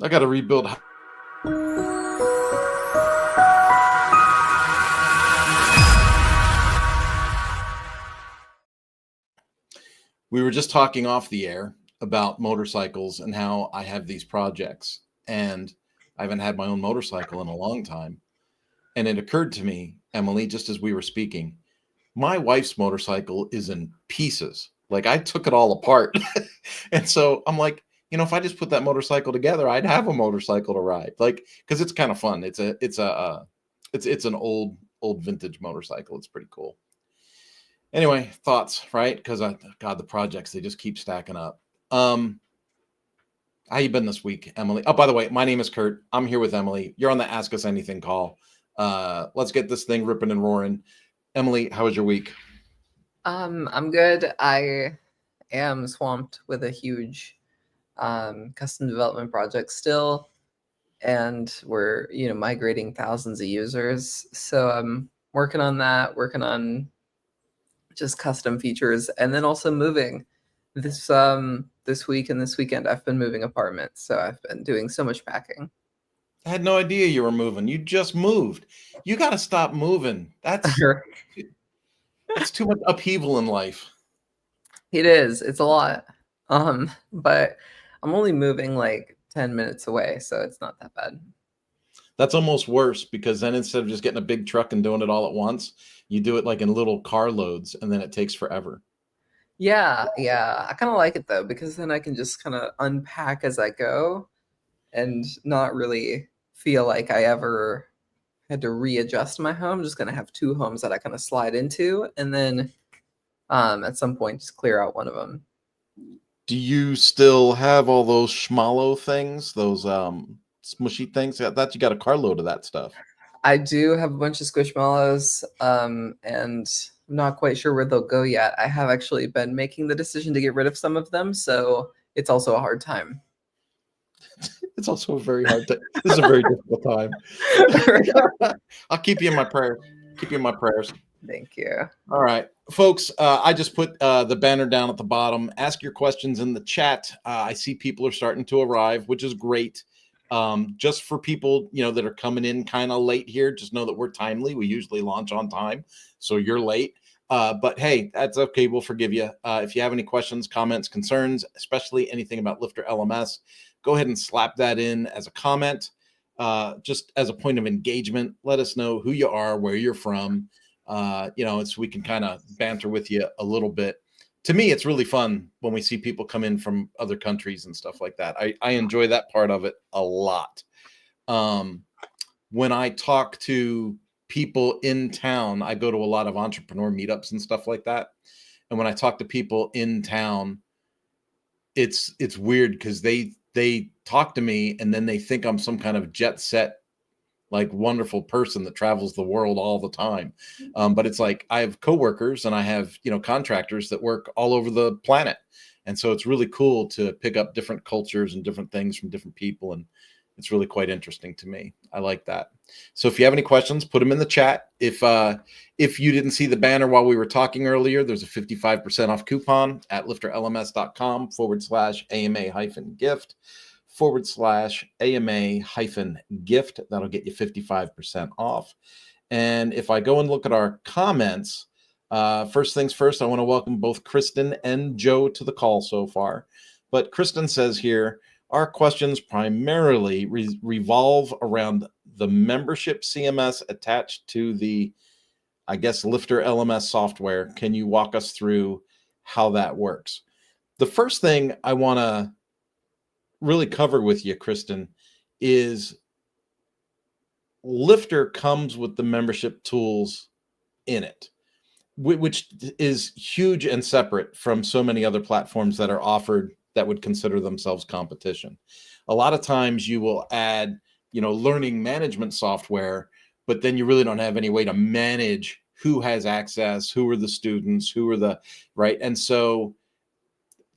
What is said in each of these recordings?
I got to rebuild. We were just talking off the air about motorcycles and how I have these projects, and I haven't had my own motorcycle in a long time. And it occurred to me, Emily, just as we were speaking, my wife's motorcycle is in pieces. Like I took it all apart. And so I'm like, if I just put that motorcycle together, I'd have a motorcycle to ride. Like, because it's kind of fun. It's an old vintage motorcycle. It's pretty cool. Anyway, thoughts, right? Because God, the projects, they just keep stacking up. How you been this week, Emily? Oh, by the way, my name is Kurt. I'm here with Emily. You're on the Ask Us Anything call. Let's get this thing ripping and roaring. Emily, how was your week? I'm good. I am swamped with a huge custom development project still, and we're migrating thousands of users. So I'm working on that, working on just custom features, and then also moving. This week and this weekend, I've been moving apartments, so I've been doing so much packing. I had no idea you were moving. You just moved. You got to stop moving. That's too much upheaval in life. It is. It's a lot. But I'm only moving like 10 minutes away, so it's not that bad. That's almost worse because then instead of just getting a big truck and doing it all at once, you do it like in little car loads and then it takes forever. Yeah, yeah. I kind of like it though because then I can just kind of unpack as I go and not really feel like I ever had to readjust my home. I'm just gonna have two homes that I kind of slide into, and then at some point just clear out one of them. Do you still have all those schmallow things, those smushy things? Yeah, that you got a carload of that stuff. I do have a bunch of squishmallows, and I'm not quite sure where they'll go yet. I have actually been making the decision to get rid of some of them, so it's also a hard time. It's also a very hard time. This is a very difficult time. I'll keep you in my prayers. Keep you in my prayers. Thank you. All right, folks. I just put the banner down at the bottom. Ask your questions in the chat. I see people are starting to arrive, which is great. Just for people that are coming in kind of late here, just know that we're timely. We usually launch on time, so you're late. But hey, that's okay. We'll forgive you. If you have any questions, comments, concerns, especially anything about LifterLMS, go ahead and slap that in as a comment. Just as a point of engagement, let us know who you are, where you're from. So we can kind of banter with you a little bit. To me, it's really fun when we see people come in from other countries and stuff like that. I enjoy that part of it a lot. When I talk to people in town, I go to a lot of entrepreneur meetups and stuff like that. And when I talk to people in town, it's weird because they talk to me and then they think I'm some kind of jet set, like wonderful person that travels the world all the time. But it's like I have coworkers and I have contractors that work all over the planet, and so it's really cool to pick up different cultures and different things from different people, and it's really quite interesting to me. I like that. So if you have any questions, put them in the chat. If you didn't see the banner while we were talking earlier, there's a 55% off coupon at lifterlms.com/AMA-gift /AMA-gift. That'll get you 55% off. And if I go and look at our comments, first things first, I want to welcome both Kristen and Joe to the call so far. But Kristen says here, our questions primarily revolve around the membership CMS attached to the, I guess, LifterLMS software. Can you walk us through how that works? The first thing I want to really cover with you, Kristen, is Lifter comes with the membership tools in it, which is huge and separate from so many other platforms that are offered that would consider themselves competition. A lot of times you will add, learning management software, but then you really don't have any way to manage who has access, who are the students, who are the, right? And so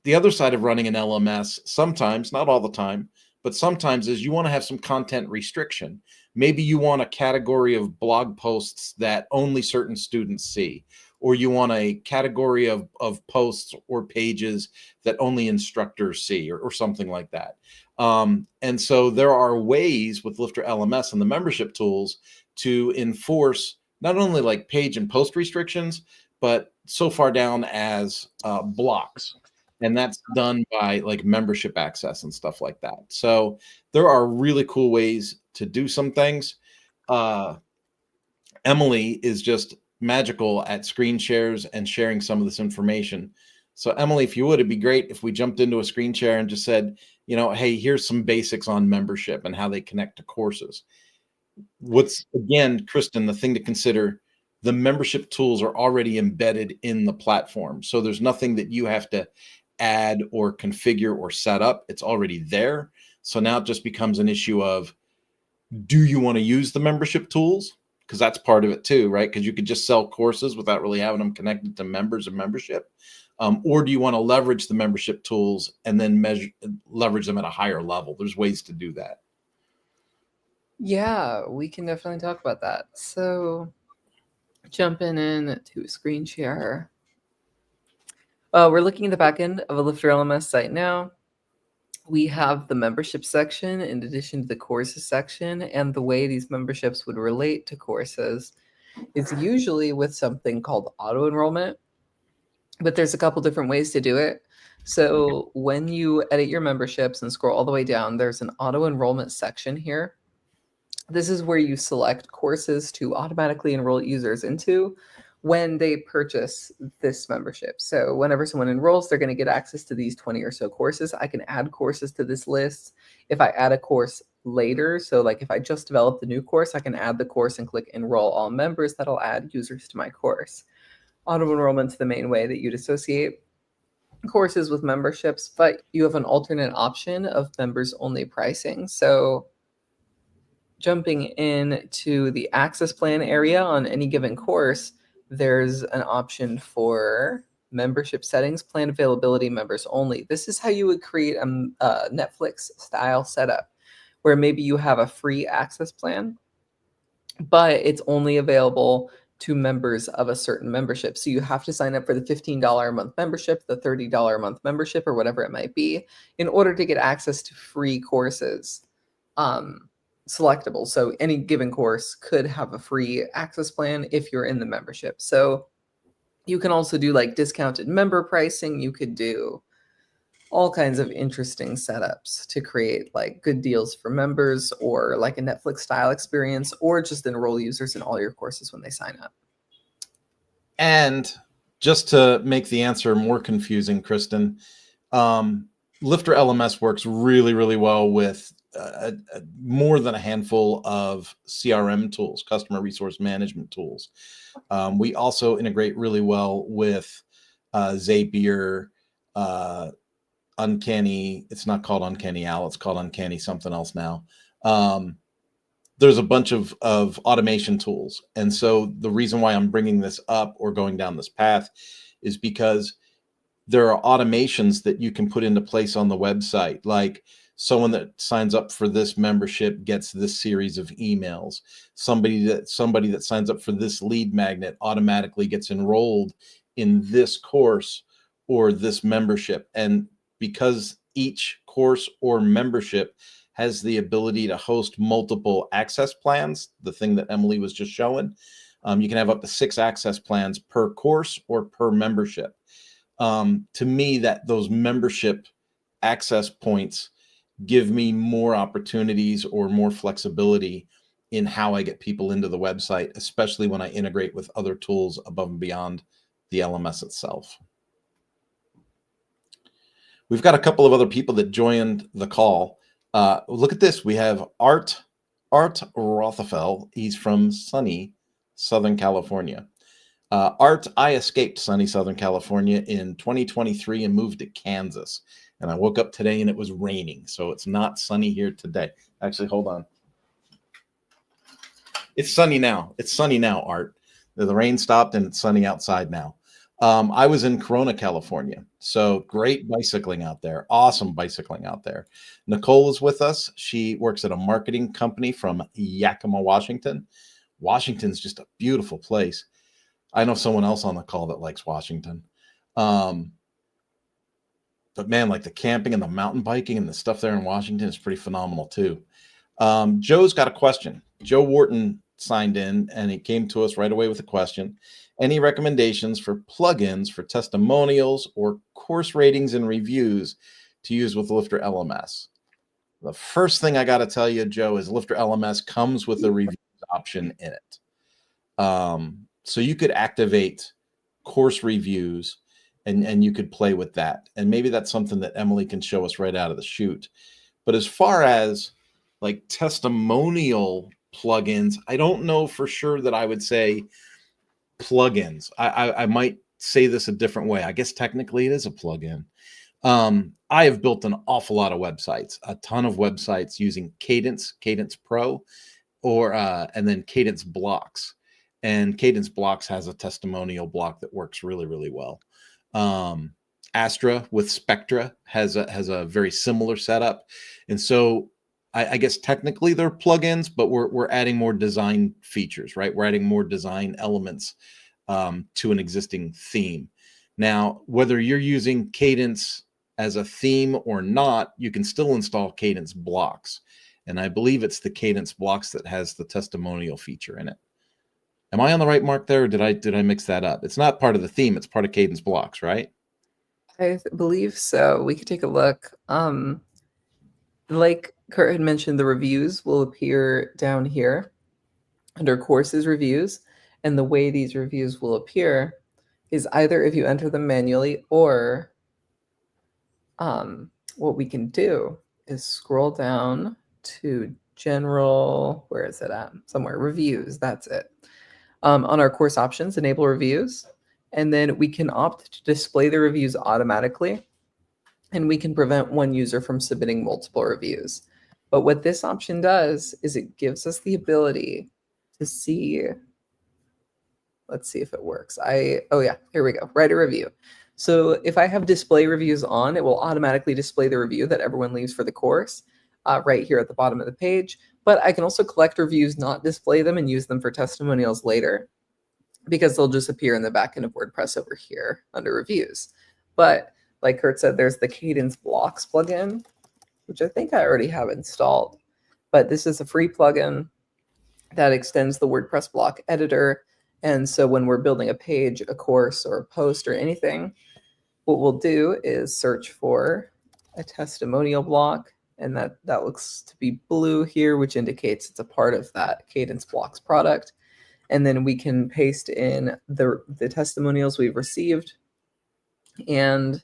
the other side of running an LMS, sometimes, not all the time, but sometimes is you want to have some content restriction. Maybe you want a category of blog posts that only certain students see, or you want a category of posts or pages that only instructors see, or something like that. And so there are ways with LifterLMS and the membership tools to enforce not only like page and post restrictions, but so far down as blocks. And that's done by like membership access and stuff like that. So there are really cool ways to do some things. Emily is just magical at screen shares and sharing some of this information. So Emily, if you would, it'd be great if we jumped into a screen share and just said, hey, here's some basics on membership and how they connect to courses. What's, again, Kristen, the thing to consider, the membership tools are already embedded in the platform. So there's nothing that you have to add or configure or set up. It's already there. So now it just becomes an issue of, do you want to use the membership tools? Because that's part of it too, right? Because you could just sell courses without really having them connected to members and membership. Or do you want to leverage the membership tools and then leverage them at a higher level? There's ways to do that. Yeah, we can definitely talk about that. So jumping in to a screen share. We're looking at the back end of a LifterLMS site now. We have the membership section in addition to the courses section, and the way these memberships would relate to courses is usually with something called auto enrollment, but there's a couple different ways to do it. So when you edit your memberships and scroll all the way down, there's an auto enrollment section here. This is where you select courses to automatically enroll users into when they purchase this membership. So whenever someone enrolls, they're going to get access to these 20 or so courses. I can add courses to this list. If I add a course later, so like if I just developed a new course, I can add the course and click enroll all members. That'll add users to my course. Auto enrollment's the main way that you'd associate courses with memberships, but you have an alternate option of members only pricing. So jumping into the access plan area on any given course, there's an option for membership settings, plan availability, members only. This is how you would create a Netflix style setup where maybe you have a free access plan, but it's only available to members of a certain membership. So you have to sign up for the $15 a month membership, the $30 a month membership, or whatever it might be, in order to get access to free courses. Selectable. So any given course could have a free access plan if you're in the membership. So you can also do like discounted member pricing. You could do all kinds of interesting setups to create like good deals for members, or like a Netflix style experience, or just enroll users in all your courses when they sign up. And just to make the answer more confusing, Kristen, LifterLMS works really, really well with more than a handful of CRM tools, customer resource management tools. We also integrate really well with Zapier, Uncanny. It's not called Uncanny Owl. It's called Uncanny something else now. There's a bunch of automation tools. And so the reason why I'm bringing this up or going down this path is because there are automations that you can put into place on the website, like someone that signs up for this membership gets this series of emails. Somebody that signs up for this lead magnet automatically gets enrolled in this course or this membership. And because each course or membership has the ability to host multiple access plans, the thing that Emily was just showing, you can have up to 6 access plans per course or per membership. To me, that those membership access points give me more opportunities or more flexibility in how I get people into the website, especially when I integrate with other tools above and beyond the LMS itself. We've got a couple of other people that joined the call. Look at this. We have Art Rothafel. He's from sunny Southern California. Art, I escaped sunny Southern California in 2023 and moved to Kansas. And I woke up today and it was raining. So it's not sunny here today. Actually, hold on. It's sunny now. It's sunny now, Art. The rain stopped and it's sunny outside now. I was in Corona, California. So great bicycling out there. Awesome bicycling out there. Nicole is with us. She works at a marketing company from Yakima, Washington. Washington's just a beautiful place. I know someone else on the call that likes Washington. but man, like the camping and the mountain biking and the stuff there in Washington is pretty phenomenal too. Joe's got a question. Joe Wharton signed in and he came to us right away with a question. Any recommendations for plugins for testimonials or course ratings and reviews to use with Lifter LMS? The first thing I got to tell you, Joe, is Lifter LMS comes with a reviews option in it. So you could activate course reviews and you could play with that. And maybe that's something that Emily can show us right out of the chute. But as far as like testimonial plugins, I don't know for sure that I would say plugins. I might say this a different way. I guess technically it is a plugin. I have built an awful lot of websites, a ton of websites using Cadence Pro, or and then Cadence Blocks. And Cadence Blocks has a testimonial block that works really, really well. Astra with Spectra has a very similar setup. And so I guess technically they're plugins, but we're adding more design features, right? We're adding more design elements to an existing theme. Now, whether you're using Cadence as a theme or not, you can still install Cadence Blocks. And I believe it's the Cadence Blocks that has the testimonial feature in it. Am I on the right mark there, or did I mix that up? It's not part of the theme, it's part of Cadence Blocks, right? I believe so. We could take a look. Like Kurt had mentioned, the reviews will appear down here under courses reviews. And the way these reviews will appear is either if you enter them manually, or what we can do is scroll down to general, where is it at? Somewhere, reviews, that's it. On our course options, enable reviews, and then we can opt to display the reviews automatically, and we can prevent one user from submitting multiple reviews. But what this option does is it gives us the ability to see, let's see if it works. Oh yeah, here we go, write a review. So if I have display reviews on, it will automatically display the review that everyone leaves for the course right here at the bottom of the page. But I can also collect reviews, not display them, and use them for testimonials later, because they'll just appear in the back end of WordPress over here under reviews. But like Kurt said, there's the Cadence Blocks plugin, which I think I already have installed. But this is a free plugin that extends the WordPress block editor. And so when we're building a page, a course, or a post, or anything, what we'll do is search for a testimonial block. And that looks to be blue here, which indicates it's a part of that Cadence Blocks product. And then we can paste in the testimonials we've received. And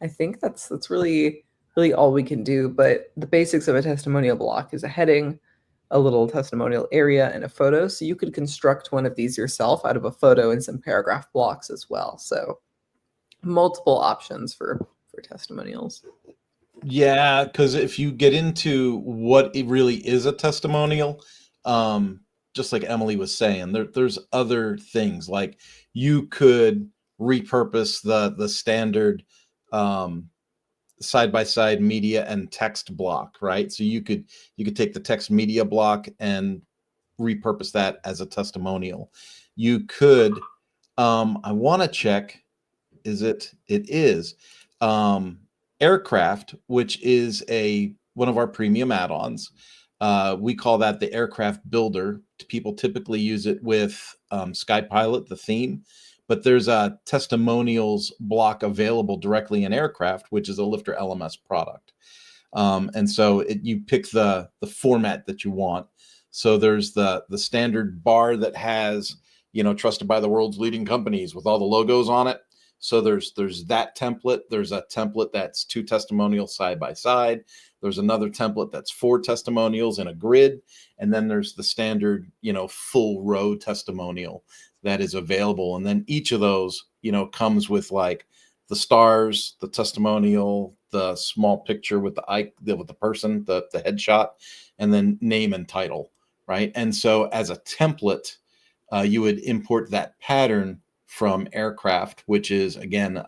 I think that's really all we can do. But the basics of a testimonial block is a heading, a little testimonial area, and a photo. So you could construct one of these yourself out of a photo and some paragraph blocks as well. So multiple options for testimonials. Yeah, because if you get into what it really is a testimonial, just like Emily was saying, there's other things like you could repurpose the standard side-by-side media and text block, right? So you could take the text media block and repurpose that as a testimonial. You could, I want to check, it is Aircraft, which is one of our premium add-ons. We call that the Aircraft Builder. People typically use it with SkyPilot, the theme, but there's a testimonials block available directly in Aircraft, which is a Lifter LMS product. And so you pick the format that you want. So there's the standard bar that has, trusted by the world's leading companies with all the logos on it. So there's that template. There's a template that's 2 testimonials side by side. There's another template that's 4 testimonials in a grid. And then there's the standard, full row testimonial that is available. And then each of those, comes with like the stars, the testimonial, the small picture with the person, the headshot, and then name and title, right? And so as a template, you would import that pattern from Aircraft, which is again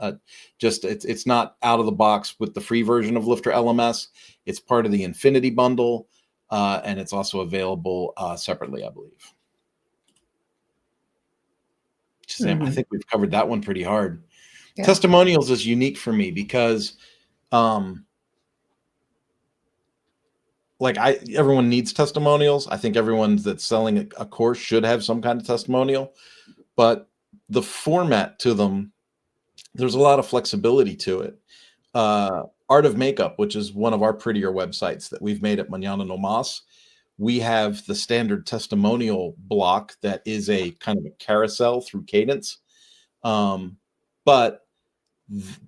it's not out of the box with the free version of Lifter LMS. It's part of the Infinity bundle, and it's also available separately, I believe. I think we've covered that one pretty hard. Yeah. Testimonials is unique for me because Like everyone needs testimonials. I think everyone that's selling a course should have some kind of testimonial, but the format to them, there's a lot of flexibility to it. Art of Makeup, which is one of our prettier websites that we've made at Mañana No Mas, we have the standard testimonial block that is a kind of a carousel through Cadence. But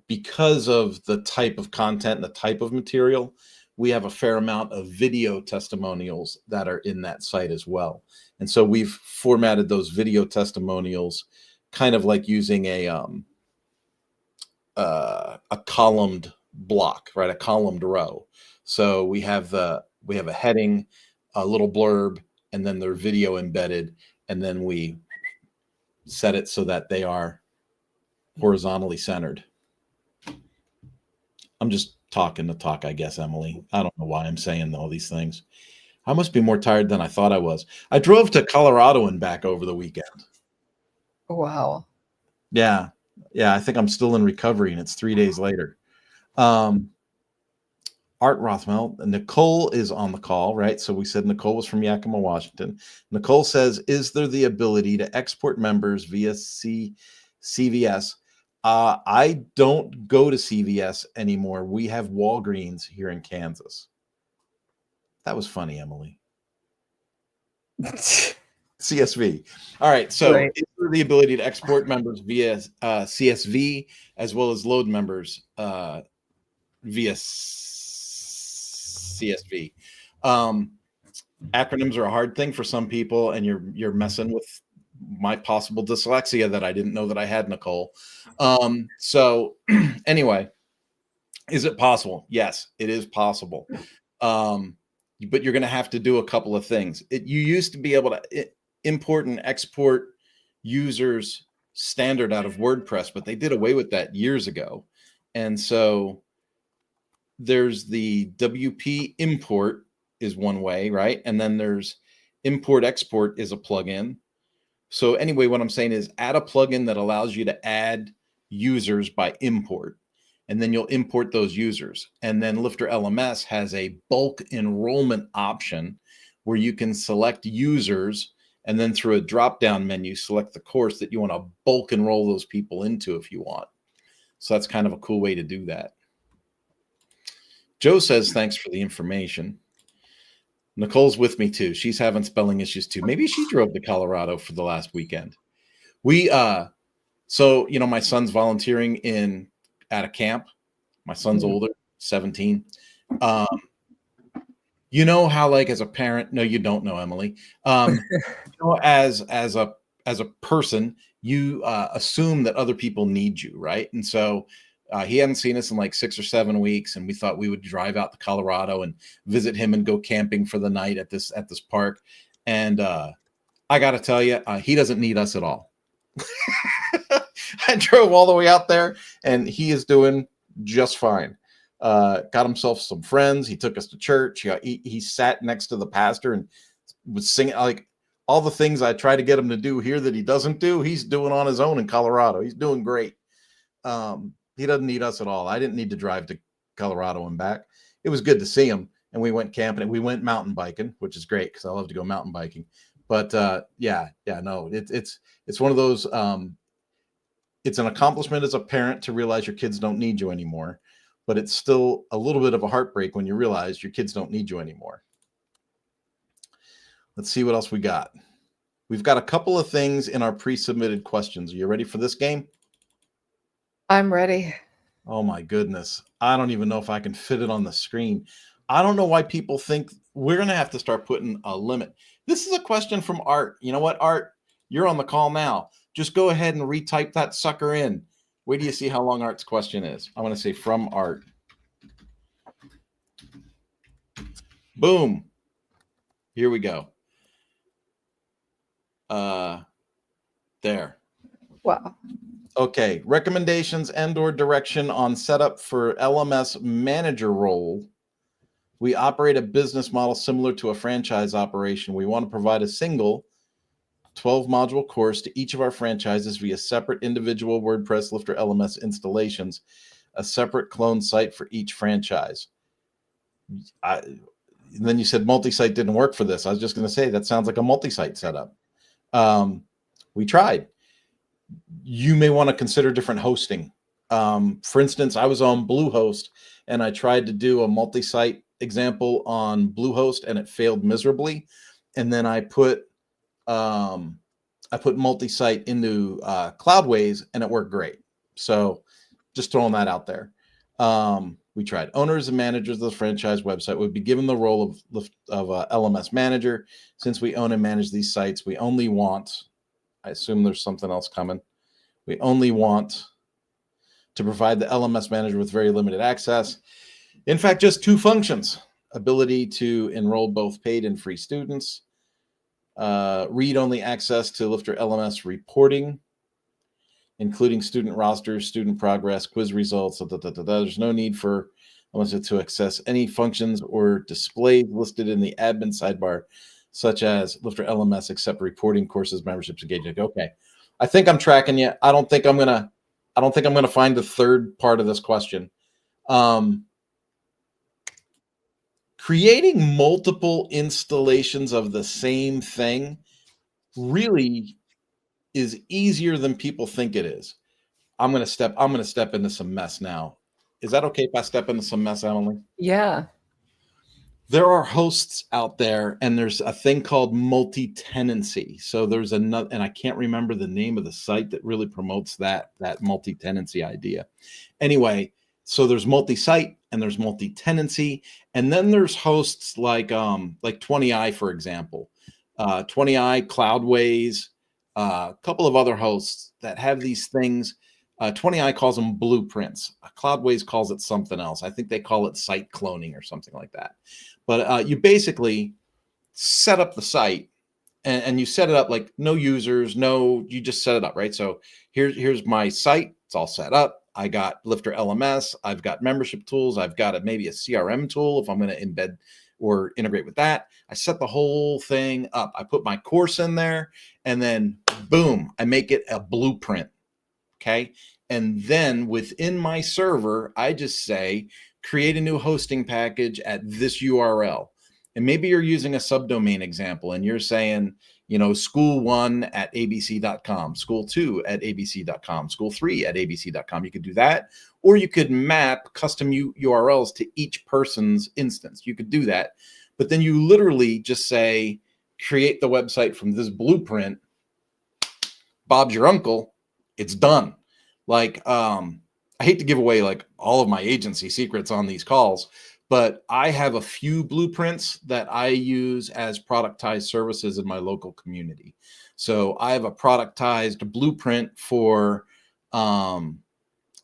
because of the type of content and the type of material, we have a fair amount of video testimonials that are in that site as well. And so we've formatted those video testimonials kind of like using a columned block, right? A columned row. So we have a heading, a little blurb, and then their video embedded, and then we set it so that they are horizontally centered. I'm just talking to talk, I guess, Emily. I don't know why I'm saying all these things. I must be more tired than I thought I was. I drove to Colorado and back over the weekend. Wow. Yeah. I think I'm still in recovery, and it's 3 days later. Art Rothmel, Nicole is on the call, right? So we said Nicole was from Yakima, Washington. Nicole says, is there the ability to export members via CVS? I don't go to CVS anymore. We have Walgreens here in Kansas. That was funny, Emily. CSV. All right. So Right. is there the ability to export members via CSV as well as load members via CSV? Acronyms are a hard thing for some people, and you're messing with my possible dyslexia that I didn't know that I had, Nicole. So anyway, is it possible? Yes, it is possible. But you're going to have to do a couple of things. You used to be able to import and export users standard out of WordPress, but they did away with that years ago. And so there's the WP import is one way, right? And then there's import export is a plugin. So anyway, what I'm saying is add a plugin that allows you to add users by import, and then you'll import those users. And then LifterLMS has a bulk enrollment option where you can select users, and then through a drop-down menu, select the course that you want to bulk enroll those people into if you want. So that's kind of a cool way to do that. Joe says, thanks for the information. Nicole's with me too. She's having spelling issues too. Maybe she drove to Colorado for the last weekend. So, my son's volunteering at a camp. My son's older, 17. You know how, like, as a parent, no, you don't know, Emily. As a person, you assume that other people need you, right? And so he hadn't seen us in like 6 or 7 weeks, and we thought we would drive out to Colorado and visit him and go camping for the night at this park. And I got to tell you, he doesn't need us at all. I drove all the way out there, and he is doing just fine. Got himself some friends. He took us to church. He sat next to the pastor and was singing, like, all the things I try to get him to do here that he doesn't do. He's doing on his own in Colorado. He's doing great. He doesn't need us at all. I didn't need to drive to Colorado and back. It was good to see him, and we went camping and we went mountain biking, which is great because I love to go mountain biking. But no, it's one of those. It's an accomplishment as a parent to realize your kids don't need you anymore, but it's still a little bit of a heartbreak when you realize your kids don't need you anymore. Let's see what else we got. We've got a couple of things in our pre-submitted questions. Are you ready for this game? I'm ready. Oh my goodness. I don't even know if I can fit it on the screen. I don't know why people think we're going to have to start putting a limit. This is a question from Art. You know what, Art? You're on the call now. Just go ahead and retype that sucker in. Wait till you see how long Art's question is. I want to say from Art. Boom. Here we go. There. Wow. Okay. Recommendations and/or direction on setup for LMS manager role. We operate a business model similar to a franchise operation. We want to provide a single 12-module course to each of our franchises via separate individual WordPress LifterLMS installations. a separate clone site for each franchise. And then you said multi-site didn't work for this. I was just going to say that sounds like a multi-site setup. We tried. You may want to consider different hosting. For instance, I was on Bluehost and I tried to do a multi-site example on Bluehost and it failed miserably. And then I put multi-site into Cloudways and it worked great. So just throwing that out there. We tried. Owners and managers of the franchise website would be given the role of LMS manager. Since we own and manage these sites, we only want, I assume there's something else coming. We only want to provide the LMS manager with very limited access. In fact, just 2 functions: ability to enroll both paid and free students, read-only access to LifterLMS reporting, including student rosters, student progress, quiz results. There's no need for LMS to access any functions or displays listed in the admin sidebar, such as LifterLMS, except reporting, courses, memberships, engagement. Okay, I think I'm tracking you. I don't think I'm gonna find the third part of this question. Creating multiple installations of the same thing really is easier than people think it is. I'm gonna step into some mess now. Is that okay if I step into some mess, Emily? Yeah. There are hosts out there, and there's a thing called multi-tenancy. So there's another, and I can't remember the name of the site that really promotes that multi-tenancy idea. Anyway, so there's multi-site and there's multi-tenancy, and then there's hosts like 20i, for example, 20i, Cloudways, a couple of other hosts that have these things. 20i calls them blueprints. Cloudways calls it something else. I think they call it site cloning or something like that. But you basically set up the site and you set it up like no users, you just set it up, right? So here's my site. It's all set up. I got LifterLMS. I've got membership tools. I've got maybe a CRM tool if I'm going to embed or integrate with that. I set the whole thing up. I put my course in there and then boom, I make it a blueprint. Okay. And then within my server, I just say, create a new hosting package at this URL. And maybe you're using a subdomain example and you're saying, school1 at abc.com, school2 at abc.com, school3 at abc.com. You could do that, or you could map custom URLs to each person's instance. You could do that. But then you literally just say, create the website from this blueprint. Bob's your uncle. It's done. Like, I hate to give away like all of my agency secrets on these calls, but I have a few blueprints that I use as productized services in my local community. So I have a productized blueprint for, I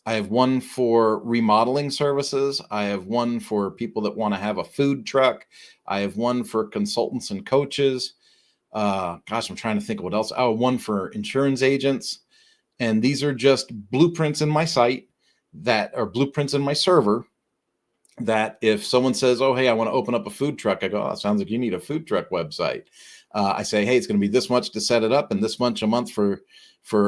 have one for remodeling services. I have one for people that want to have a food truck. I have one for consultants and coaches. I'm trying to think of what else. Oh, one for insurance agents. And these are just blueprints in my site that are blueprints in my server that if someone says, oh, hey, I want to open up a food truck, I go, oh, it sounds like you need a food truck website. I say, hey, it's going to be this much to set it up and this much a month for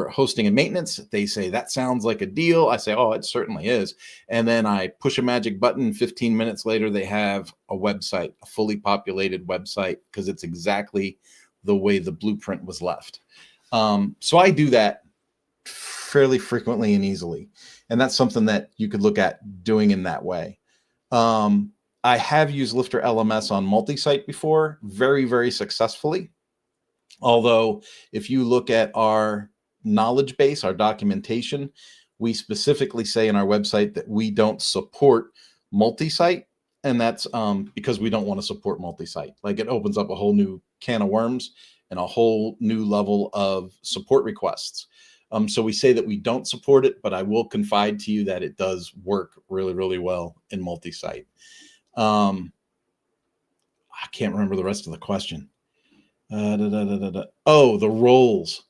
hosting and maintenance. They say, that sounds like a deal. I say, oh, it certainly is. And then I push a magic button. 15 minutes later, they have a website, a fully populated website, because it's exactly the way the blueprint was left. So I do that fairly frequently and easily. And that's something that you could look at doing in that way. I have used LifterLMS on multi-site before, very, very successfully. Although if you look at our knowledge base, our documentation, we specifically say in our website that we don't support multi-site. And that's because we don't want to support multi-site. Like, it opens up a whole new can of worms and a whole new level of support requests. So we say that we don't support it, but I will confide to you that it does work really, really well in multi-site. I can't remember the rest of the question. Oh, the roles.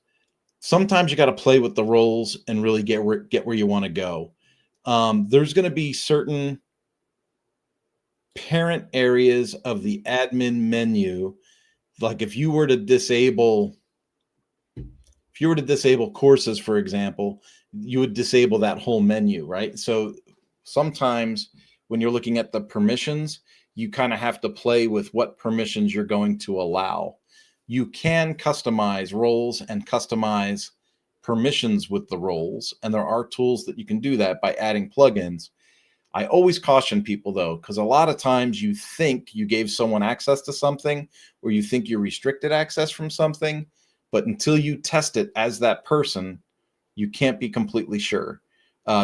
Sometimes you got to play with the roles and really get where you want to go. There's going to be certain parent areas of the admin menu. Like if you were to disable courses, for example, you would disable that whole menu, right? So sometimes when you're looking at the permissions, you kind of have to play with what permissions you're going to allow. You can customize roles and customize permissions with the roles, and there are tools that you can do that by adding plugins. I always caution people though, because a lot of times you think you gave someone access to something, or you think you restricted access from something, but until you test it as that person, you can't be completely sure,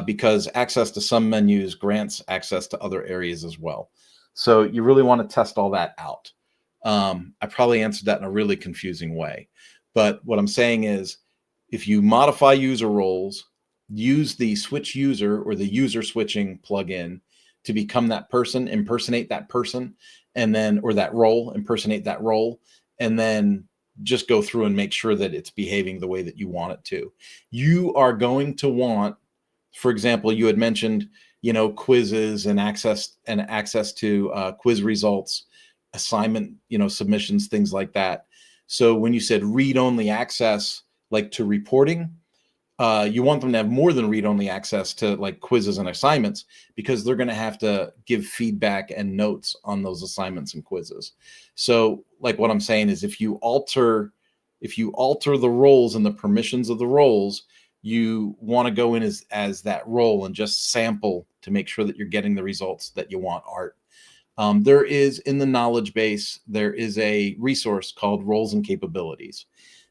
because access to some menus grants access to other areas as well. So you really want to test all that out. I probably answered that in a really confusing way, but what I'm saying is, if you modify user roles, use the switch user or the user switching plugin to become that person, impersonate that person, and then, or that role, impersonate that role, and then just go through and make sure that it's behaving the way that you want it to. You are going to want, for example, you had mentioned, quizzes and access to quiz results, assignment, submissions, things like that. So when you said read-only access, like to reporting, you want them to have more than read-only access to like quizzes and assignments, because they're going to have to give feedback and notes on those assignments and quizzes. So like what I'm saying is, if you alter the roles and the permissions of the roles, you want to go in as that role and just sample to make sure that you're getting the results that you want, Art. There is, in the knowledge base, there is a resource called Roles and Capabilities.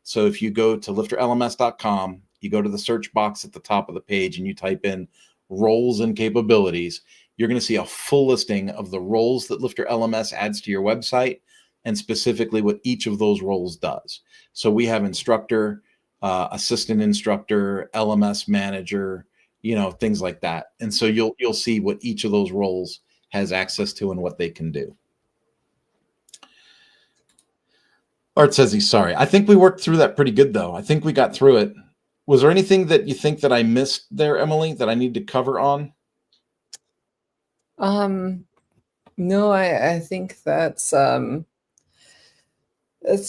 So if you go to LifterLMS.com, you go to the search box at the top of the page and you type in roles and capabilities, you're going to see a full listing of the roles that LifterLMS adds to your website, and specifically what each of those roles does. So we have instructor, assistant instructor, LMS manager, things like that. And so you'll see what each of those roles has access to and what they can do. Art says he's sorry. I think we worked through that pretty good, though. I think we got through it. Was there anything that you think that I missed there, Emily, that I need to cover on? No, I think that's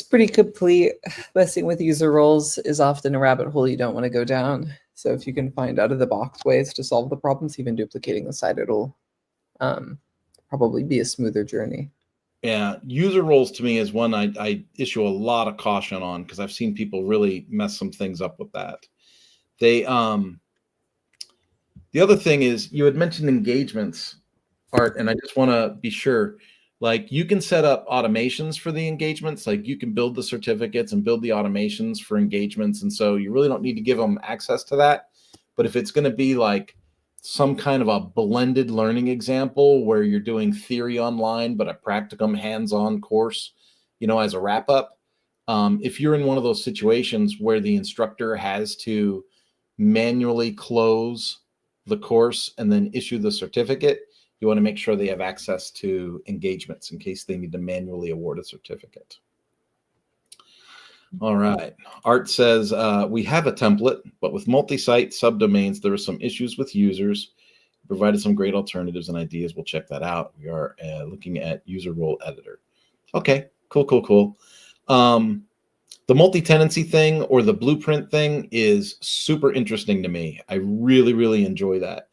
pretty complete. Messing with user roles is often a rabbit hole you don't want to go down. So if you can find out of the box ways to solve the problems, even duplicating the site, it'll probably be a smoother journey. Yeah, user roles to me is one I issue a lot of caution on, because I've seen people really mess some things up with that. The other thing is, you had mentioned engagements, Art, and I just want to be sure, like, you can set up automations for the engagements, like you can build the certificates and build the automations for engagements, and so you really don't need to give them access to that. But if it's going to be like some kind of a blended learning example where you're doing theory online but a practicum hands-on course, as a wrap-up, if you're in one of those situations where the instructor has to manually close the course and then issue the certificate, you want to make sure they have access to engagements in case they need to manually award a certificate. All right. Art says, we have a template, but with multi-site subdomains, there are some issues with users. Provided some great alternatives and ideas. We'll check that out. We are looking at user role editor. Okay, cool. The multi-tenancy thing, or the blueprint thing, is super interesting to me. I really enjoy that.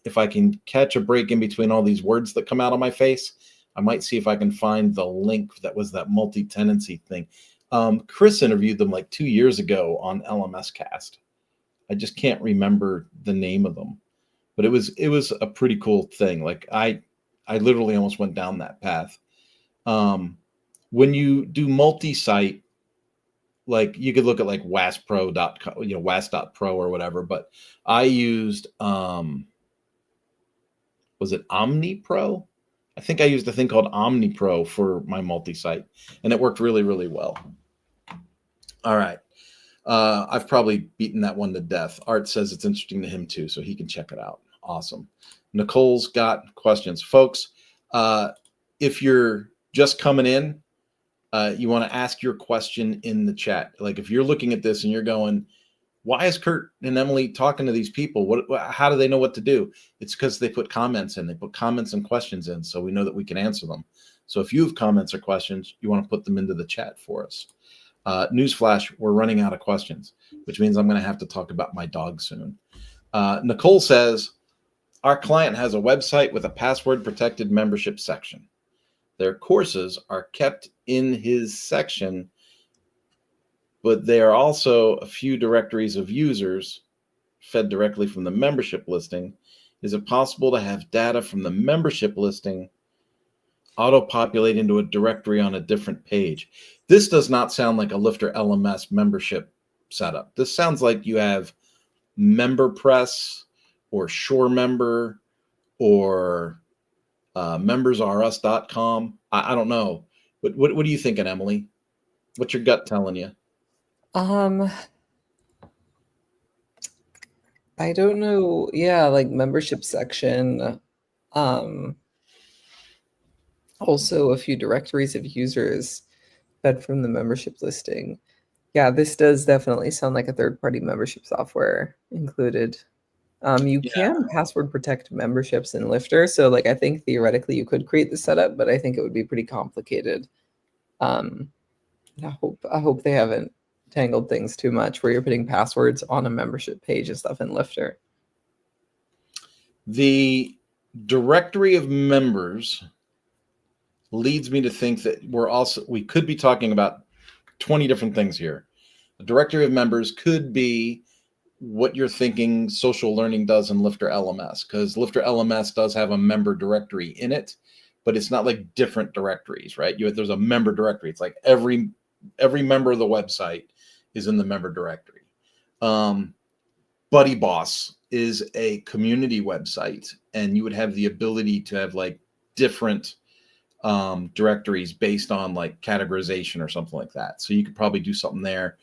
If I can catch a break in between all these words that come out of my face, I might see if I can find the link that was that multi-tenancy thing. Chris interviewed them like 2 years ago on LMS Cast. I just can't remember the name of them, but it was a pretty cool thing. Like I literally almost went down that path. When you do multi-site, like you could look at like waspro.com, was.pro or whatever, but I used, was it OmniPro? I think I used a thing called OmniPro for my multi-site, and it worked really well. All right. I've probably beaten that one to death. Art says it's interesting to him too, so he can check it out. Awesome. Nicole's got questions. Folks, if you're just coming in, you want to ask your question in the chat. Like if you're looking at this and you're going, why is Kurt and Emily talking to these people? How do they know what to do? It's because they put comments in. They put comments and questions in, so we know that we can answer them. So if you have comments or questions, you want to put them into the chat for us. Newsflash, we're running out of questions, which means I'm going to have to talk about my dog soon. Nicole says, Our client has a website with a password protected membership section. Their courses are kept in his section, but there are also a few directories of users fed directly from the membership listing. Is it possible to have data from the membership listing auto-populate into a directory on a different page? This does not sound like a LifterLMS membership setup. This sounds like you have MemberPress or SureMember or membersrus.com. I don't know. What are you thinking, Emily? What's your gut telling you? I don't know. Yeah, like membership section. Also a few directories of users fed from the membership listing. Yeah, this does definitely sound like a third-party membership software included. You can password protect memberships in Lifter, so like I think theoretically you could create the setup, but I think it would be pretty complicated. I hope they haven't tangled things too much where you're putting passwords on a membership page and stuff in Lifter. The directory of members leads me to think that we could be talking about 20 different things here. The directory of members could be what you're thinking social learning does in LifterLMS, because LifterLMS does have a member directory in it, but it's not like different directories, right? There's a member directory. It's like every member of the website is in the member directory. Buddy Boss is a community website, and you would have the ability to have like different directories based on like categorization or something like that. So you could probably do something there.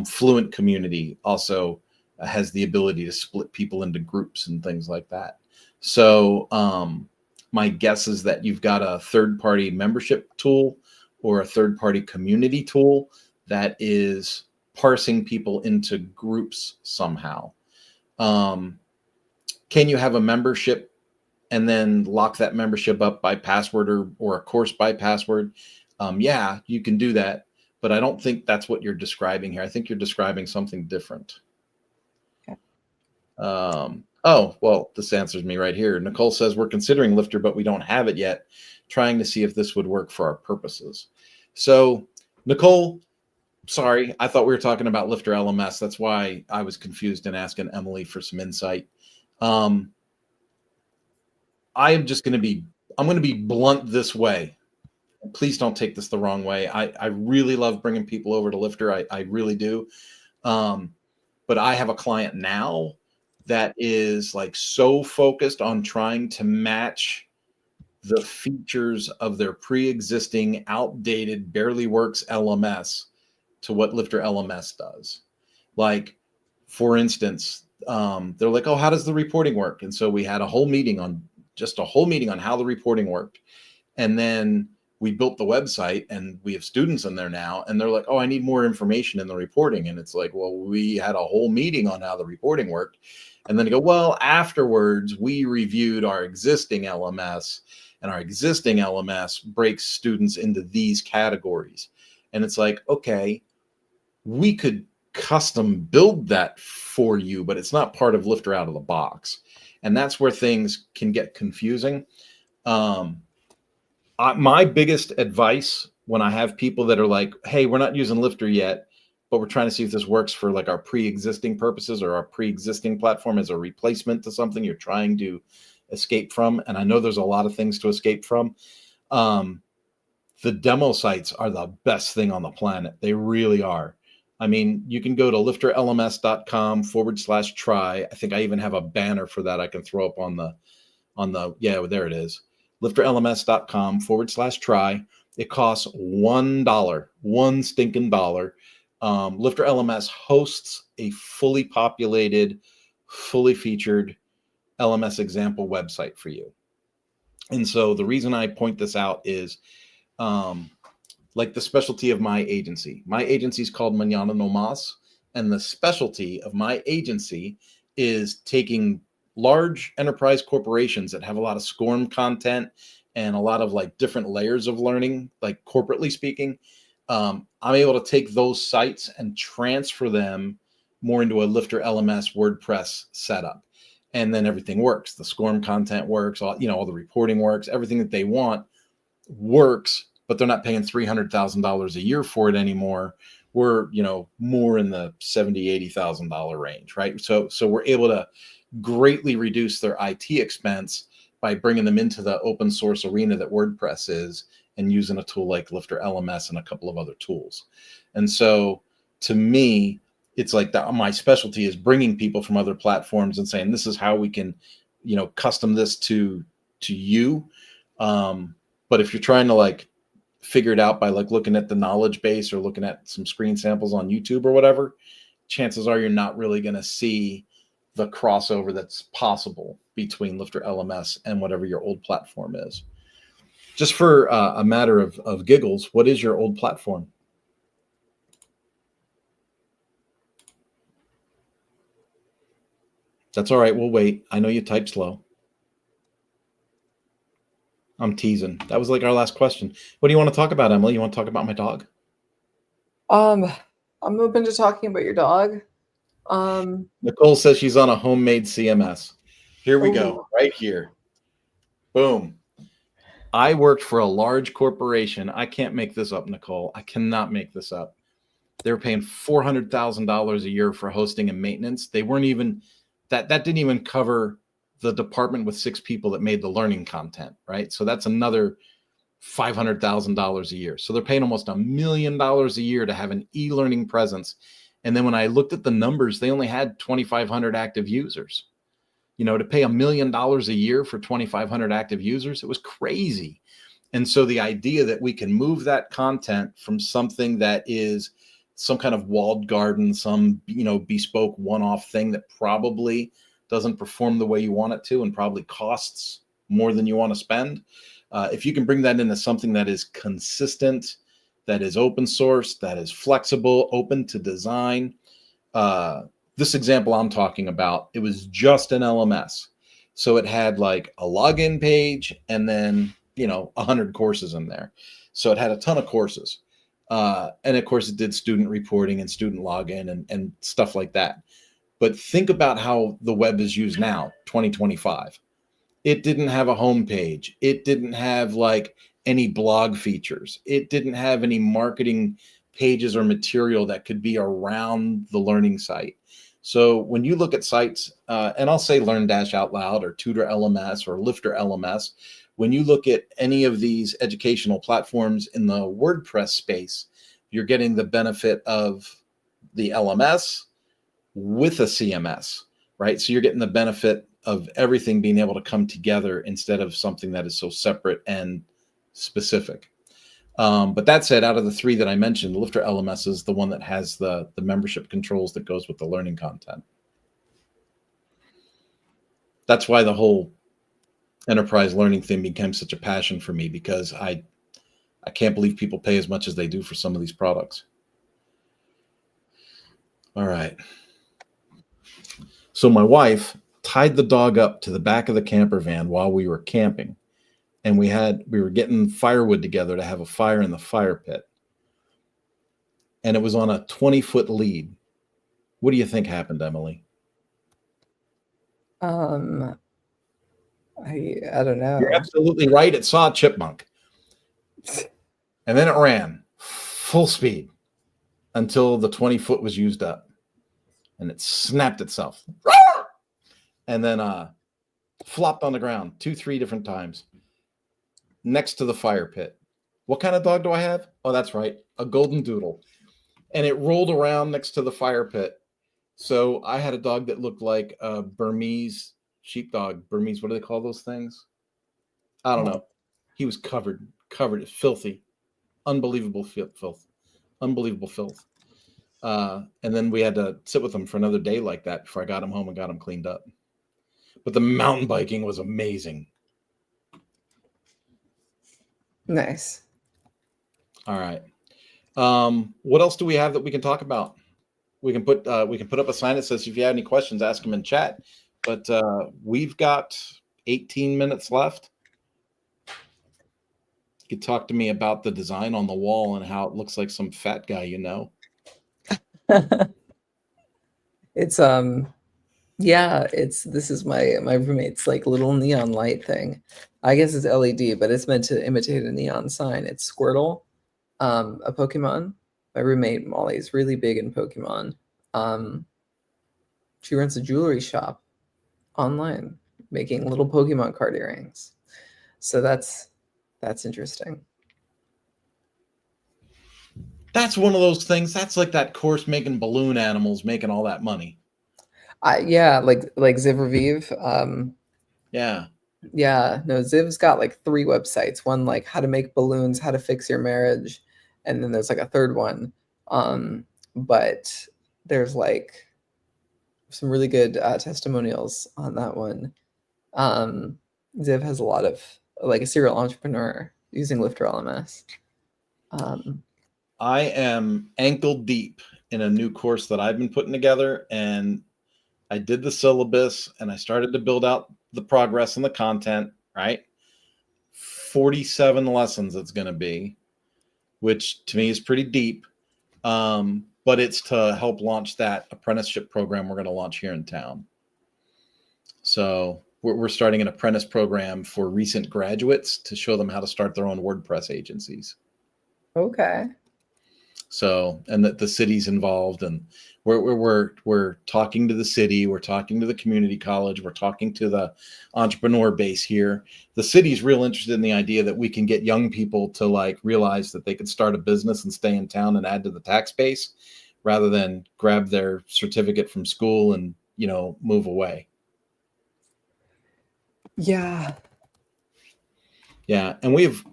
Fluent Community also has the ability to split people into groups and things like that. So my guess is that you've got a third-party membership tool or a third-party community tool that is parsing people into groups somehow. Can you have a membership and then lock that membership up by password or a course by password? Yeah, you can do that, but I don't think that's what you're describing here. I think you're describing something different. Okay. Oh, well, this answers me right here. Nicole says, we're considering Lifter, but we don't have it yet, trying to see if this would work for our purposes. So, Nicole, sorry, I thought we were talking about LifterLMS. That's why I was confused and asking Emily for some insight. I'm going to be blunt this way. Please don't take this the wrong way. I really love bringing people over to Lifter. I really do. But I have a client now that is like so focused on trying to match the features of their pre-existing outdated barely works LMS to what LifterLMS does. Like, for instance, they're like, oh, how does the reporting work? And so we had a whole meeting on how the reporting worked. And then we built the website and we have students in there now, and they're like, oh, I need more information in the reporting. And it's like, well, we had a whole meeting on how the reporting worked. And then they go, well, afterwards we reviewed our existing LMS, and our existing LMS breaks students into these categories. And it's like, okay, we could custom build that for you, but it's not part of Lifter out of the box. And that's where things can get confusing. My biggest advice when I have people that are like, hey, we're not using Lifter yet, but we're trying to see if this works for like our pre-existing purposes or our pre-existing platform as a replacement to something you're trying to escape from. And I know there's a lot of things to escape from. The demo sites are the best thing on the planet. They really are. I mean, you can go to lifterlms.com/try. I think I even have a banner for that I can throw up on the, yeah, there it is. lifterlms.com/try. It costs $1, one stinking dollar. LifterLMS hosts a fully populated, fully featured LMS example website for you. And so the reason I point this out is like the specialty of my agency. My agency is called Mañana No Mas, and the specialty of my agency is taking large enterprise corporations that have a lot of SCORM content and a lot of like different layers of learning, like corporately speaking. I'm able to take those sites and transfer them more into a LifterLMS WordPress setup. and then everything works. The SCORM content works, all the reporting works, everything that they want works, but they're not paying $300,000 a year for it anymore. We're, more in the $70,000, $80,000 range, right? So we're able to greatly reduce their IT expense by bringing them into the open source arena that WordPress is, and using a tool like LifterLMS and a couple of other tools. And so to me, it's like my specialty is bringing people from other platforms and saying, this is how we can, custom this to you. But if you're trying to like figure it out by like looking at the knowledge base or looking at some screen samples on YouTube or whatever, chances are you're not really going to see the crossover that's possible between LifterLMS and whatever your old platform is. Just for a matter of giggles, what is your old platform? That's all right. We'll wait. I know you type slow. I'm teasing. That was like our last question. What do you want to talk about, Emily? You want to talk about my dog? I'm open to talking about your dog. Nicole says she's on a homemade CMS. Here we go, Ooh. right here. Boom. I worked for a large corporation. I can't make this up, Nicole. I cannot make this up. They were paying $400,000 a year for hosting and maintenance. They weren't even, that didn't even cover the department with 6 people that made the learning content, right? So that's another $500,000 a year. So they're paying almost $1 million a year to have an e-learning presence. And then when I looked at the numbers, they only had 2,500 active users. To pay $1 million a year for 2,500 active users, it was crazy. And so the idea that we can move that content from something that is some kind of walled garden, some, bespoke one-off thing that probably doesn't perform the way you want it to and probably costs more than you want to spend. If you can bring that into something that is consistent, that is open source, that is flexible, open to design. This example I'm talking about, it was just an LMS. So it had like a login page and then, 100 courses in there. So it had a ton of courses. And of course it did student reporting and student login and stuff like that. But think about how the web is used now, 2025. It didn't have a home page. It didn't have like any blog features. It didn't have any marketing pages or material that could be around the learning site. So when you look at sites, and I'll say Learn Dash Out Loud or Tutor LMS or Lifter LMS, when you look at any of these educational platforms in the WordPress space, you're getting the benefit of the LMS with a CMS, right? So you're getting the benefit of everything being able to come together instead of something that is so separate and specific. But that said, out of the 3 that I mentioned, Lifter LMS is the one that has the membership controls that goes with the learning content. That's why the whole enterprise learning thing became such a passion for me, because I can't believe people pay as much as they do for some of these products. All right. So my wife tied the dog up to the back of the camper van while we were camping. And we were getting firewood together to have a fire in the fire pit. And it was on a 20-foot lead. What do you think happened, Emily? I don't know. You're absolutely right. It saw a chipmunk. And then it ran full speed until the 20-foot was used up. And it snapped itself. And then flopped on the ground 2-3 different times next to the fire pit. What kind of dog do I have? Oh, that's right, a golden doodle. And it rolled around next to the fire pit. So I had a dog that looked like a Burmese sheepdog. Burmese, what do they call those things? I don't know. He was covered, filthy, unbelievable filth. And then we had to sit with him for another day like that before I got him home and got him cleaned up. But the mountain biking was amazing. Nice. All right. What else do we have that we can talk about? We can put up a sign that says if you have any questions, ask them in chat. But we've got 18 minutes left. You could talk to me about the design on the wall and how it looks like some fat guy, It's Yeah, this is my roommate's like little neon light thing. I guess it's LED, but it's meant to imitate a neon sign. It's Squirtle, a Pokemon. My roommate Molly is really big in Pokemon. Um, she runs a jewelry shop online, making little Pokemon card earrings. So that's interesting. That's one of those things. That's like that course making balloon animals making all that money. Yeah, like Ziv Revive. Yeah. Yeah, no, Ziv's got like 3 websites. One like how to make balloons, how to fix your marriage, and then there's like a third one. But there's like some really good testimonials on that one. Ziv has a lot of like a serial entrepreneur using LifterLMS. I am ankle deep in a new course that I've been putting together, and I did the syllabus and I started to build out the progress and the content, right? 47 lessons it's going to be, which to me is pretty deep. But it's to help launch that apprenticeship program we're going to launch here in town. So we're starting an apprentice program for recent graduates to show them how to start their own WordPress agencies. Okay. So, and that the city's involved, and we're talking to the city, we're talking to the community college, we're talking to the entrepreneur base here. The city's real interested in the idea that we can get young people to like realize that they could start a business and stay in town and add to the tax base rather than grab their certificate from school and, you know, move away. Yeah. Yeah, and we have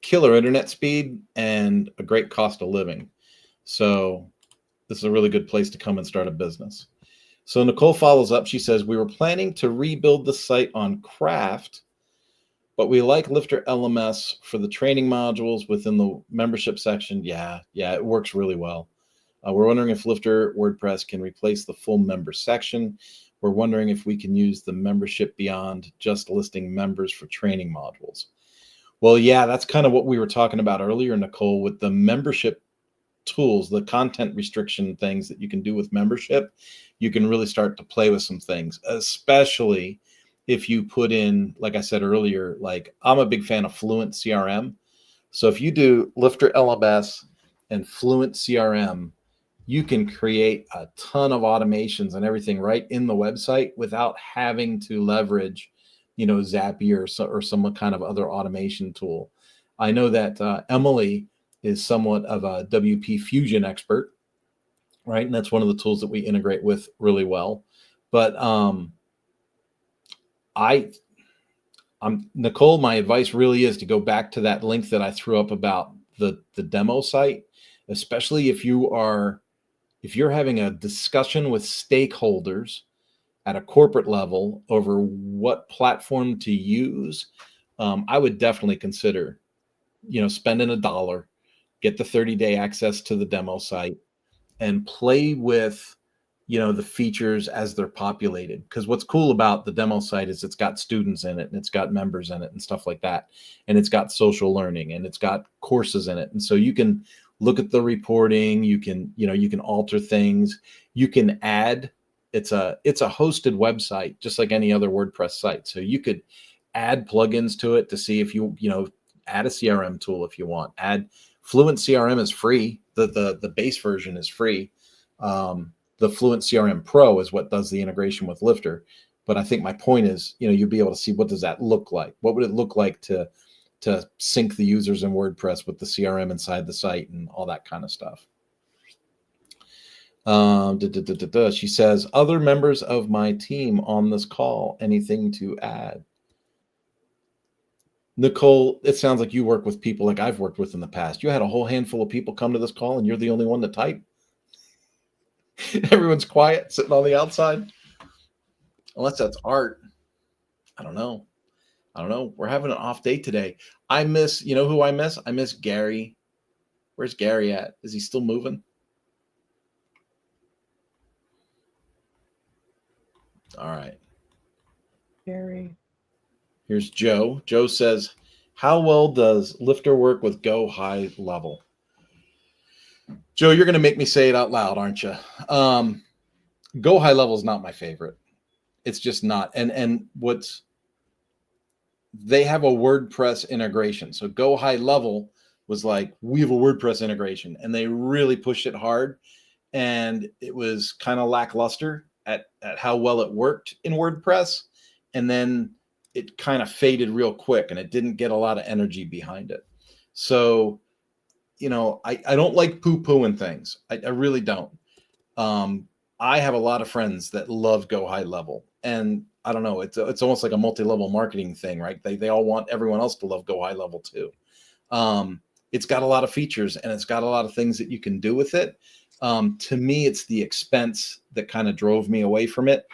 killer internet speed and a great cost of living. So this is a really good place to come and start a business. So Nicole follows up. She says, we were planning to rebuild the site on Craft, but we like LifterLMS for the training modules within the membership section. Yeah, it works really well. We're wondering if Lifter WordPress can replace the full member section. We're wondering if we can use the membership beyond just listing members for training modules. Well, yeah, that's kind of what we were talking about earlier, Nicole, with the membership tools, the content restriction things that you can do with membership. You can really start to play with some things, especially if you put in, like I said earlier, like I'm a big fan of Fluent CRM. So if you do LifterLMS and Fluent CRM, you can create a ton of automations and everything right in the website without having to leverage, you know, Zapier or some kind of other automation tool. I know that Emily is somewhat of a WP Fusion expert, right? And that's one of the tools that we integrate with really well. But Nicole, my advice really is to go back to that link that I threw up about the demo site, especially if you're having a discussion with stakeholders at a corporate level over what platform to use. I would definitely consider, you know, spending $1, get the 30-day access to the demo site, and play with, you know, the features as they're populated. Because what's cool about the demo site is it's got students in it and it's got members in it and stuff like that. And it's got social learning and it's got courses in it. And so you can look at the reporting, you can alter things, you can add. It's a hosted website, just like any other WordPress site. So you could add plugins to it to see if you add a CRM tool if you want. Add Fluent CRM is free. The base version is free. The Fluent CRM Pro is what does the integration with Lifter. But I think my point is, you know, you'll be able to see what does that look like? What would it look like to sync the users in WordPress with the CRM inside the site and all that kind of stuff. She says, other members of my team on this call, anything to add? Nicole, it sounds like you work with people like I've worked with in the past. You had a whole handful of people come to this call and you're the only one to type. Everyone's quiet, sitting on the outside. Unless that's art. I don't know. We're having an off day today. I miss, you know who I miss? I miss Gary. Where's Gary at? Is he still moving? All right. Gary. Here's Joe. Joe says, how well does Lifter work with Go High Level? Joe, you're going to make me say it out loud, aren't you? Go High Level is not my favorite. It's just not. And what's they have a WordPress integration. So Go High Level was like, we have a WordPress integration, and they really pushed it hard. And it was kind of lackluster at how well it worked in WordPress. And then it kind of faded real quick, and it didn't get a lot of energy behind it. So, I don't like poo-pooing things. I really don't. I have a lot of friends that love Go High Level, and I don't know. It's almost like a multi-level marketing thing, right? They all want everyone else to love Go High Level too. It's got a lot of features, and it's got a lot of things that you can do with it. To me, it's the expense that kind of drove me away from it.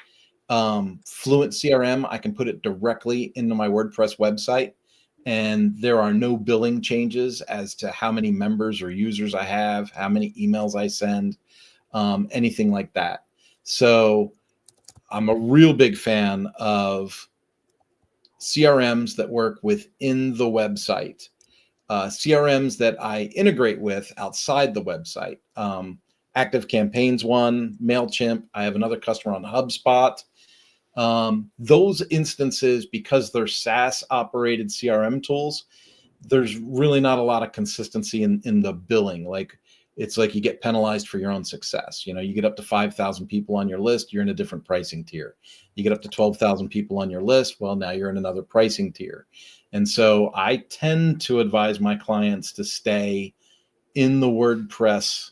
Fluent CRM, I can put it directly into my WordPress website, and there are no billing changes as to how many members or users I have, how many emails I send, anything like that. So I'm a real big fan of CRMs that work within the website, CRMs that I integrate with outside the website. Active Campaign's one, MailChimp. I have another customer on HubSpot. Those instances, because they're SaaS operated CRM tools, there's really not a lot of consistency in the billing. Like, it's like you get penalized for your own success. You get up to 5,000 people on your list, you're in a different pricing tier. You get up to 12,000 people on your list, well, now you're in another pricing tier. And so I tend to advise my clients to stay in the WordPress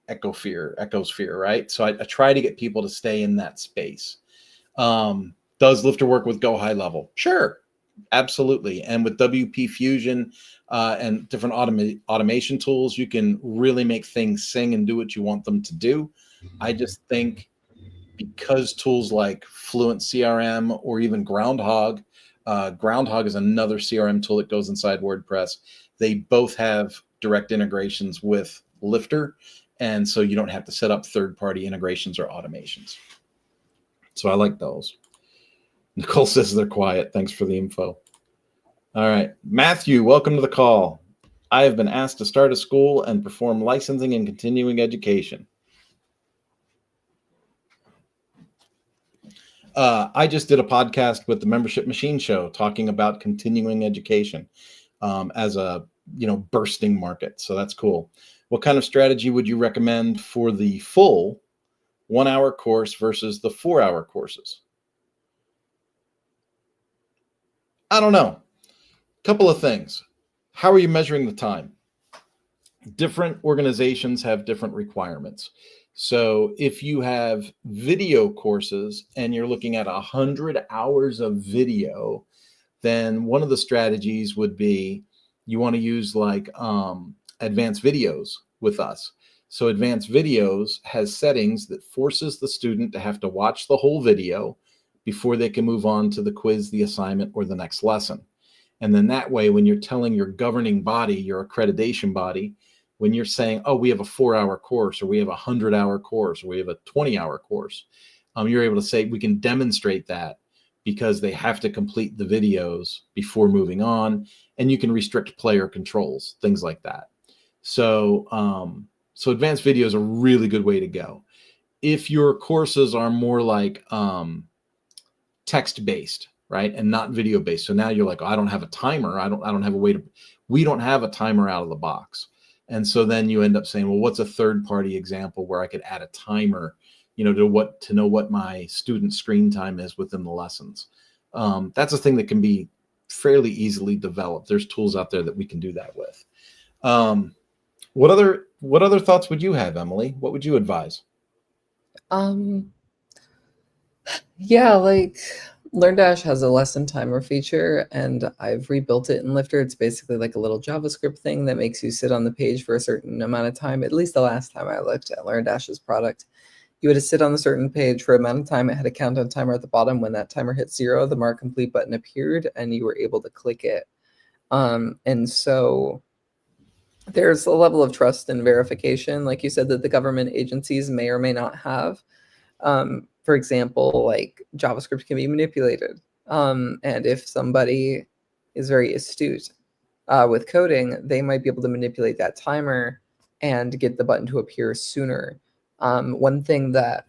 ecosphere, right? So I try to get people to stay in that space. Does Lifter work with Go High Level? Sure, absolutely. And with WP Fusion and different automation tools, you can really make things sing and do what you want them to do. I just think because tools like Fluent CRM or even Groundhog is another CRM tool that goes inside WordPress. They both have direct integrations with Lifter, and so you don't have to set up third-party integrations or automations. So I like those. Nicole says they're quiet. Thanks for the info. All right. Matthew, welcome to the call. I have been asked to start a school and perform licensing and continuing education. I just did a podcast with the Membership Machine Show talking about continuing education as a bursting market. So that's cool. What kind of strategy would you recommend for the full 1-hour course versus the 4-hour courses? I don't know. Couple of things. How are you measuring the time? Different organizations have different requirements. So if you have video courses and you're looking at 100 hours of video, then one of the strategies would be you want to use like advanced videos with us. So advanced videos has settings that forces the student to have to watch the whole video before they can move on to the quiz, the assignment, or the next lesson. And then that way, when you're telling your governing body, your accreditation body, when you're saying, oh, we have a 4-hour course, or we have a 100-hour course, or we have a 20-hour course, you're able to say we can demonstrate that because they have to complete the videos before moving on, and you can restrict player controls, things like that. So, so advanced video is a really good way to go. If your courses are more like text-based, right, and not video-based, so now you're like, oh, I don't have a timer. I don't have a way to. We don't have a timer out of the box, and so then you end up saying, well, what's a third-party example where I could add a timer, to know what my student screen time is within the lessons. That's a thing that can be fairly easily developed. There's tools out there that we can do that with. What other thoughts would you have, Emily? What would you advise? Yeah, like LearnDash has a lesson timer feature, and I've rebuilt it in Lifter. It's basically like a little JavaScript thing that makes you sit on the page for a certain amount of time. At least the last time I looked at LearnDash's product, you had to sit on a certain page for an amount of time. It had a countdown timer at the bottom. When that timer hit 0, the Mark Complete button appeared, and you were able to click it. And so there's a level of trust and verification, like you said, that the government agencies may or may not have. For example, like JavaScript can be manipulated. And if somebody is very astute with coding, they might be able to manipulate that timer and get the button to appear sooner. One thing that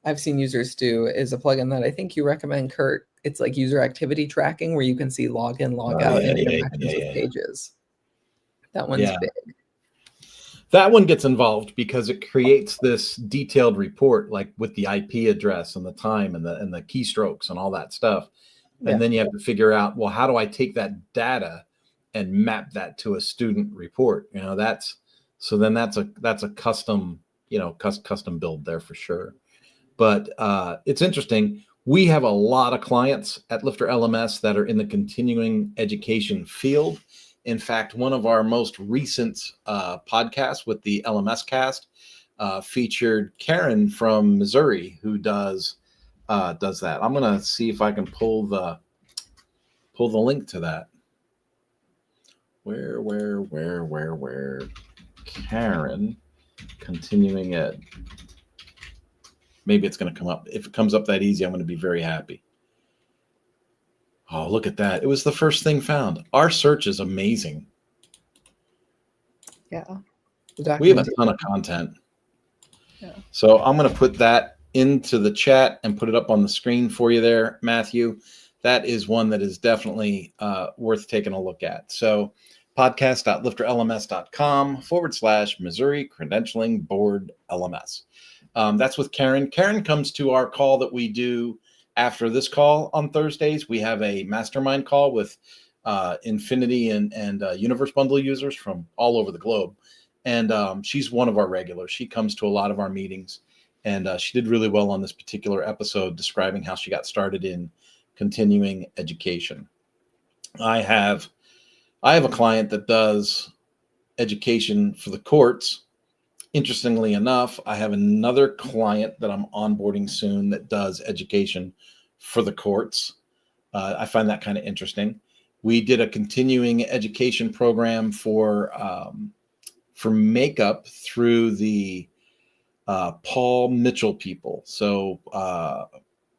I've seen users do is a plugin that I think you recommend, Kurt. It's like user activity tracking where you can see login, log out, and interactions with pages. That one's big. That one gets involved because it creates this detailed report, like with the IP address and the time and the keystrokes and all that stuff. And then you have to figure out, well, how do I take that data and map that to a student report? You know, that's a custom, custom build there for sure. But it's interesting. We have a lot of clients at LifterLMS that are in the continuing education field. In fact, one of our most recent podcasts with the LMS cast featured Karen from Missouri, who does that. I'm gonna see if I can pull the link to that. Where Karen, continuing ed. Maybe it's going to come up. If it comes up that easy, I'm going to be very happy. Oh, look at that. It was the first thing found. Our search is amazing. Yeah. We have a ton of content. Yeah. So I'm going to put that into the chat and put it up on the screen for you there, Matthew. That is one that is definitely worth taking a look at. So podcast.lifterlms.com/Missouri Credentialing Board LMS. That's with Karen. Karen comes to our call that we do after this call on Thursdays. We have a mastermind call with Infinity and Universe Bundle users from all over the globe. And she's one of our regulars. She comes to a lot of our meetings, and she did really well on this particular episode describing how she got started in continuing education. I have a client that does education for the courts. Interestingly enough, I have another client that I'm onboarding soon that does education for the courts. I find that kind of interesting. We did a continuing education program for makeup through the Paul Mitchell people. So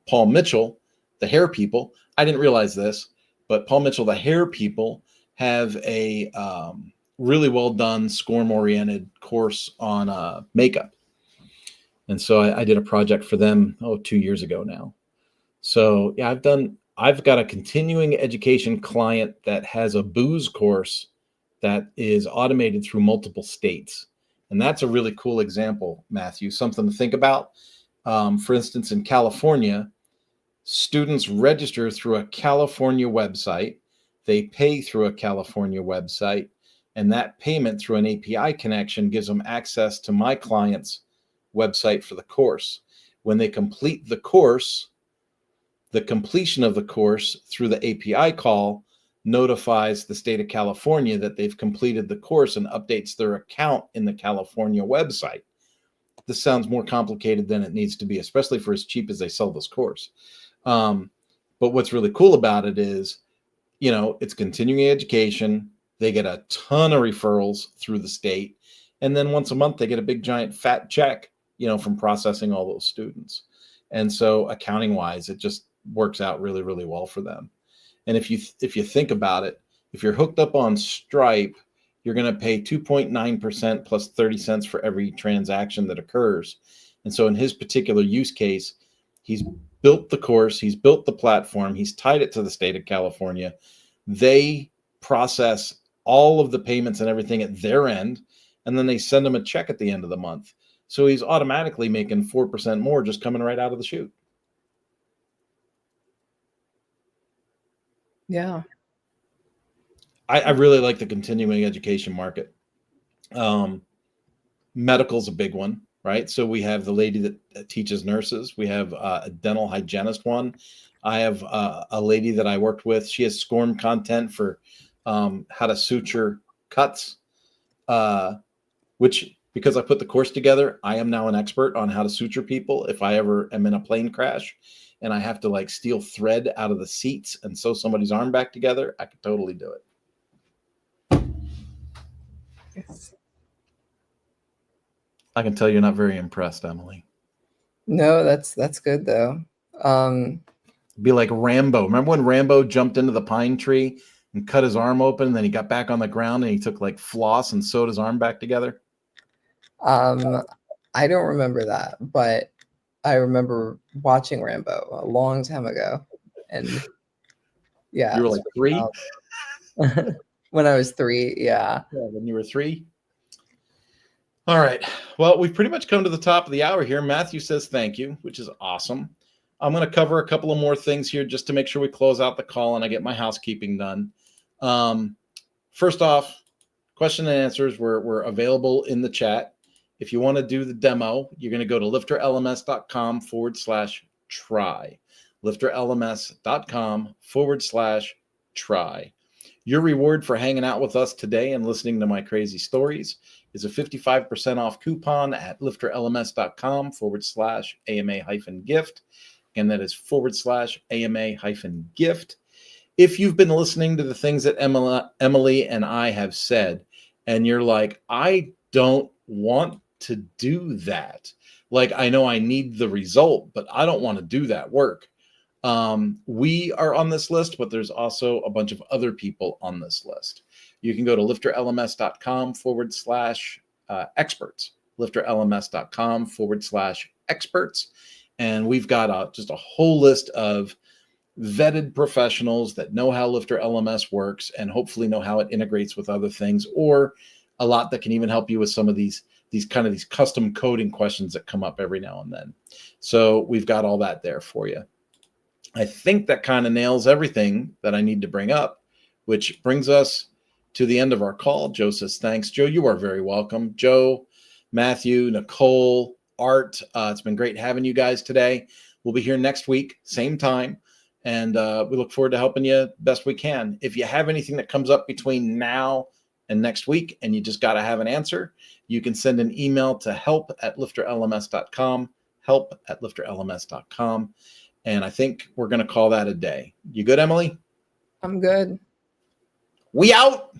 Paul Mitchell, the hair people, I didn't realize this, but Paul Mitchell, the hair people, have a really well done SCORM-oriented course on makeup. And so I did a project for them 2 years ago now. So yeah, I've got a continuing education client that has a booze course that is automated through multiple states. And that's a really cool example, Matthew, something to think about. For instance, in California, students register through a California website. They pay through a California website, and that payment through an API connection gives them access to my client's website for the course. When they complete the course, the completion of the course through the API call notifies the state of California that they've completed the course and updates their account in the California website. This sounds more complicated than it needs to be, especially for as cheap as they sell this course. But what's really cool about it is, it's continuing education. They get a ton of referrals through the state. And then once a month, they get a big, giant, fat check, from processing all those students. And so accounting wise, it just works out really, really well for them. And if you think about it, if you're hooked up on Stripe, you're going to pay 2.9% plus 30 cents for every transaction that occurs. And so in his particular use case, he's built the course, he's built the platform, he's tied it to the state of California. They process all of the payments and everything at their end, and then they send him a check at the end of the month. So he's automatically making 4% more just coming right out of the chute. Yeah. I really like the continuing education market. Medical's a big one, right? So we have the lady that teaches nurses. We have a dental hygienist one. I have a lady that I worked with. She has SCORM content for how to suture cuts, which, because I put the course together, I am now an expert on how to suture people. If I ever am in a plane crash and I have to steal thread out of the seats and sew somebody's arm back together, I could totally do it. Yes. I can tell you're not very impressed, Emily. No, that's good though. Be like Rambo. Remember when Rambo jumped into the pine tree and cut his arm open, and then he got back on the ground and he took floss and sewed his arm back together? I don't remember that, but I remember watching Rambo a long time ago, and yeah, You were it's like pretty 3? wild. When I was 3, yeah. Yeah, when you were 3. All right. Well, we've pretty much come to the top of the hour here. Matthew says thank you, which is awesome. I'm going to cover a couple of more things here just to make sure we close out the call and I get my housekeeping done. First off, question and answers were available in the chat. If you want to do the demo, you're going to go to lifterlms.com/try. lifterlms.com/try. Your reward for hanging out with us today and listening to my crazy stories is a 55% off coupon at lifterlms.com/AMA-gift. And that is /AMA-gift. If you've been listening to the things that Emily and I have said, and you're like, I don't want to do that. Like, I know I need the result, but I don't want to do that work. We are on this list, but there's also a bunch of other people on this list. You can go to lifterlms.com/experts, lifterlms.com/experts. And we've got just a whole list of vetted professionals that know how LifterLMS works and hopefully know how it integrates with other things, or a lot that can even help you with some of these custom coding questions that come up every now and then. So we've got all that there for you. I think that kind of nails everything that I need to bring up, which brings us to the end of our call. Joe says, thanks. Joe, you are very welcome. Joe, Matthew, Nicole, Art, it's been great having you guys today. We'll be here next week, same time. And we look forward to helping you best we can. If you have anything that comes up between now and next week and you just got to have an answer, you can send an email to help@lifterlms.com, help@lifterlms.com. And I think we're going to call that a day. You good, Emily? I'm good. We out.